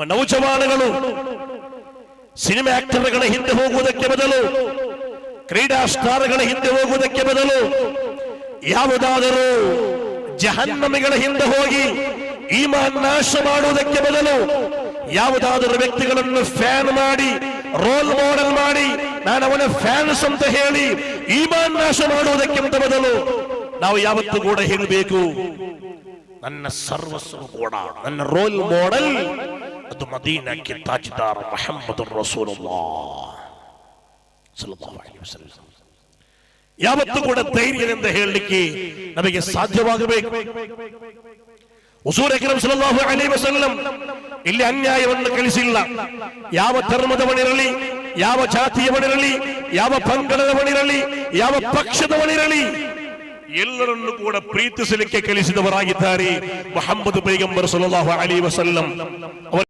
ನಮ್ಮ ನೌಜವಾನಗಳು ಸಿನಿಮಾ ಆಕ್ಟರ್ಗಳ ಹಿಂದೆ ಹೋಗುವುದಕ್ಕೆ ಬದಲು, ಕ್ರೀಡಾ ಸ್ಟಾರ್ಗಳ ಹಿಂದೆ ಹೋಗುವುದಕ್ಕೆ ಬದಲು ಯಾವುದಾದರೂ ಜಹನ್ನಮಿಗಳ ಹಿಂದೆ ಹೋಗಿ ಈಮಾನ್ ನಾಶ ಮಾಡುವುದಕ್ಕೆ ಬದಲು, ಯಾವುದಾದರೂ ವ್ಯಕ್ತಿಗಳನ್ನು ಫ್ಯಾನ್ ಮಾಡಿ, ರೋಲ್ ಮಾಡೆಲ್ ಮಾಡಿ, ನಾನು ಅವನ ಫ್ಯಾನ್ಸ್ ಅಂತ ಹೇಳಿ ಈಮಾನ್ ನಾಶ ಮಾಡುವುದಕ್ಕಿಂತ ಬದಲು ನಾವು ಯಾವತ್ತೂ ಕೂಡ ಹೇಳಬೇಕು, ನನ್ನ ಸರ್ವಸ್ವ ಕೂಡ ನನ್ನ ರೋಲ್ ಮಾಡೆಲ್ ಅದು ಮದೀನಕ್ಕೆ ತಾಜ್ದಾರ್ ಮುಹಮ್ಮದ್ ರಸೂಲುಲ್ಲಾಹ್ ಸಲ್ಲಲ್ಲಾಹು ಅಲೈಹಿ ವಸಲ್ಲಂ. ಯಾವತ್ತೂ ಕೂಡ ಧೈರ್ಯದಿಂದ ಹೇಳಲಿಕ್ಕೆ ನಮಗೆ ಸಾಧ್ಯವಾಗಬೇಕು. ಹುಜೂರ್ ಅಕ್ರಮ್ ಸಲ್ಲಲ್ಲಾಹು ಅಲೈಹಿ ವಸಲ್ಲಂ ಇಲ್ಲಿ ಅನ್ಯಾಯವನ್ನು ಕಳಿಸಿಲ್ಲ. ಯಾವ ಧರ್ಮದವನಿರಲಿ, ಯಾವ ಜಾತಿಯವನಿರಲಿ, ಯಾವ ಪಂಗಡದವನಿರಲಿ, ಯಾವ ಪಕ್ಷದವನಿರಲಿ, ಎಲ್ಲರನ್ನು ಕೂಡ ಪ್ರೀತಿಸಲಿಕ್ಕೆ ಕಲಿಸಿದವರಾಗಿದ್ದಾರೆ ಮುಹಮ್ಮದ್ ಪೈಗಂಬರ್ ಸಲ್ಲಲ್ಲಾಹು ಅಲೈಹಿ ವಸಲ್ಲಂ.